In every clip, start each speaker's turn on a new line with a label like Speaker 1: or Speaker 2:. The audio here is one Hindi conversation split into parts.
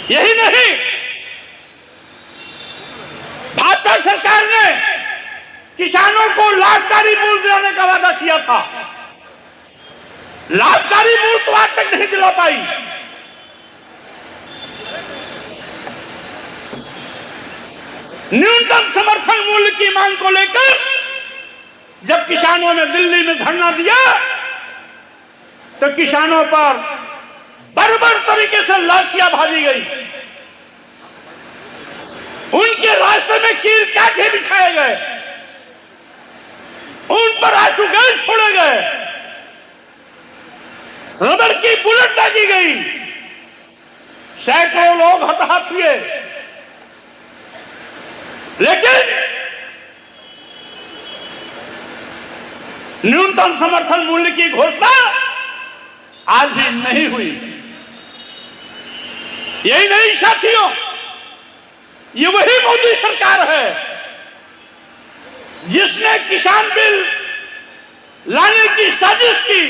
Speaker 1: यही नहीं, भाजपा सरकार ने किसानों को लाभकारी मूल्य दिलाने का वादा किया था। लाभकारी मूल्य तो आज तक नहीं दिला पाई। न्यूनतम समर्थन मूल्य की मांग को लेकर जब किसानों ने दिल्ली में धरना दिया तो किसानों पर बर्बर तरीके से लाठियां भाजी गई, उनके रास्ते में कील कांटे बिछाए गए, उन पर आंसू गैस छोड़े गए, रबर की बुलेट दागी गई, सैकड़ों लोग हताहत हुए। लेकिन न्यूनतम समर्थन मूल्य की घोषणा आज भी नहीं हुई। यही नहीं साथियों, ये वही मोदी सरकार है जिसने किसान बिल लाने की साजिश की,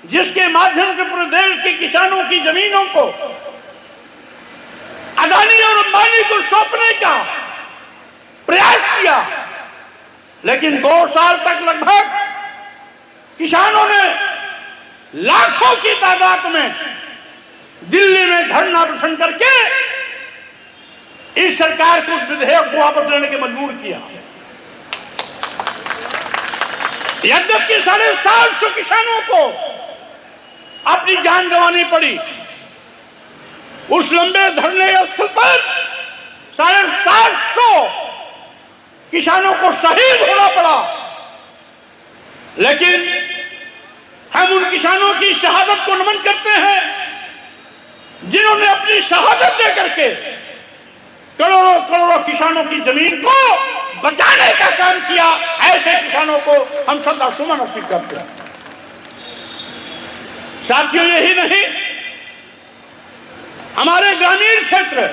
Speaker 1: जिसके माध्यम से पूरे देश के किसानों की जमीनों को अदानी और अंबानी को सौंपने का प्रयास किया। लेकिन 2 साल तक लगभग किसानों ने लाखों की तादाद में दिल्ली में धरना प्रदर्शन करके इस सरकार को उस विधेयक को वापस लेने के मजबूर किया। यद्यपि 750 किसानों को अपनी जान गंवानी पड़ी, उस लंबे धरने स्थल पर 750 किसानों को शहीद होना पड़ा। लेकिन हम उन किसानों की शहादत को नमन करते हैं जिन्होंने अपनी शहादत दे करके करोड़ों करोड़ों किसानों की जमीन को बचाने का काम किया। ऐसे किसानों को हम श्रद्धा सुमन अर्पित करते हैं। साथियों, यही नहीं, हमारे ग्रामीण क्षेत्र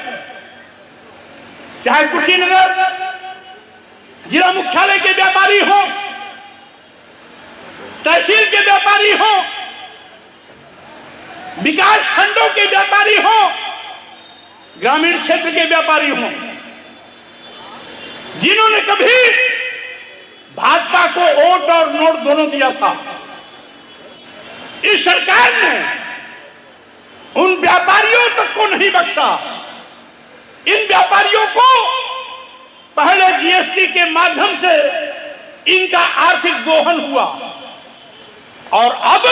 Speaker 1: चाहे कुशीनगर जिला मुख्यालय के व्यापारी हो, तहसील के व्यापारी हो, विकास खंडों के व्यापारी हो, ग्रामीण क्षेत्र के व्यापारी हो, जिन्होंने कभी भाजपा को वोट और नोट दोनों दिया था, इस सरकार ने उन व्यापारियों तक को नहीं बख्शा। इन व्यापारियों को पहले जीएसटी के माध्यम से इनका आर्थिक दोहन हुआ और अब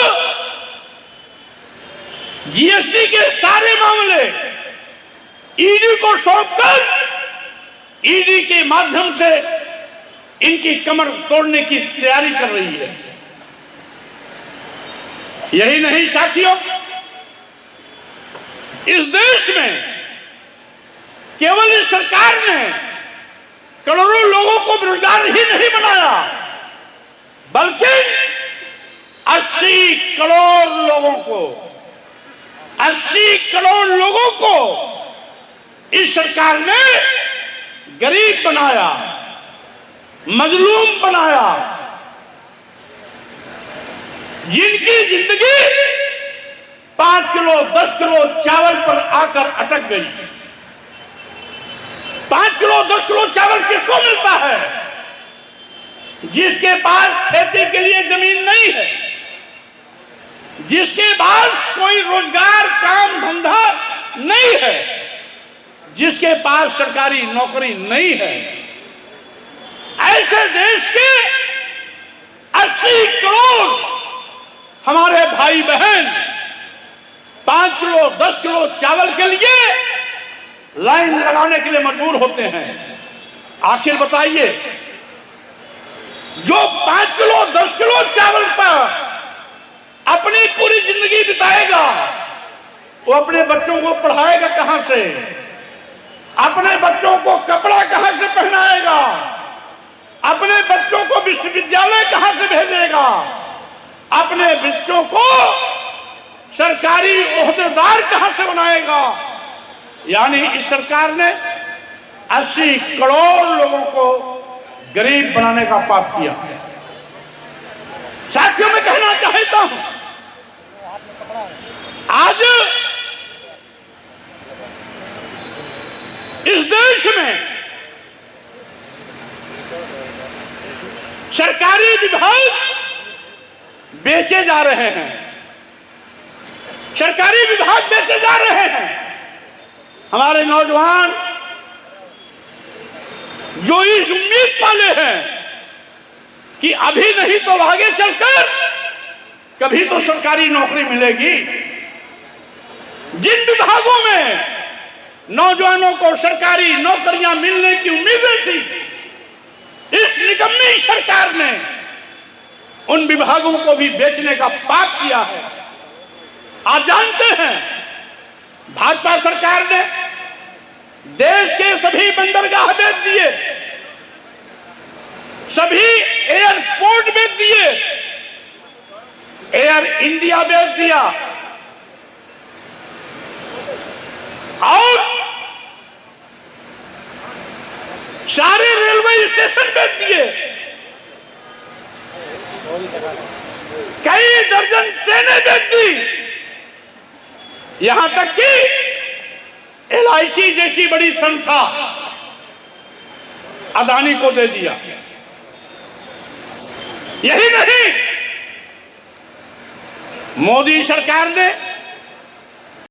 Speaker 1: जीएसटी के सारे मामले ईडी को सौंपकर ईडी के माध्यम से इनकी कमर तोड़ने की तैयारी कर रही है। यही नहीं साथियों, इस देश में केवल इस सरकार ने करोड़ों लोगों को बेरोजगार ही नहीं बनाया, बल्कि 80 करोड़ लोगों को इस सरकार ने गरीब बनाया, मजलूम बनाया, जिनकी जिंदगी 5 किलो 10 किलो चावल पर आकर अटक गई। 5 किलो 10 किलो चावल किसको मिलता है? जिसके पास खेती के लिए जमीन नहीं है, जिसके पास कोई रोजगार काम धंधा नहीं है, जिसके पास सरकारी नौकरी नहीं है। ऐसे देश के 80 करोड़ हमारे भाई बहन 5 किलो 10 किलो चावल के लिए लाइन लगाने के लिए मजबूर होते हैं। आखिर बताइए, जो 5 किलो 10 किलो चावल पर अपनी पूरी जिंदगी बिताएगा, वो अपने बच्चों को पढ़ाएगा कहां से? अपने बच्चों को कपड़ा कहां से पहनाएगा? अपने बच्चों को विश्वविद्यालय कहां से भेजेगा? अपने बच्चों को सरकारी ओहदेदार कहां से बनाएगा? यानी इस सरकार ने 80 करोड़ लोगों को गरीब बनाने का पाप किया। साथियों, मैं कहना चाहता हूं, आज देश में सरकारी विभाग बेचे जा रहे हैं, सरकारी विभाग बेचे जा रहे हैं। हमारे नौजवान जो इस उम्मीद पाले हैं कि अभी नहीं तो आगे चलकर कभी तो सरकारी नौकरी मिलेगी, जिन विभागों में नौजवानों को सरकारी नौकरियां मिलने की उम्मीदें थी, इस निकम्मी सरकार ने उन विभागों को भी बेचने का पाप किया है। आप जानते हैं भाजपा सरकार ने देश के सभी बंदरगाह बेच दिए, सभी एयरपोर्ट बेच दिए, एयर इंडिया बेच दिया और सारे रेलवे स्टेशन बेच दिए, कई दर्जन ट्रेनें बेच दी, यहां तक कि LIC जैसी बड़ी संस्था अदानी को दे दिया। यही नहीं, मोदी सरकार ने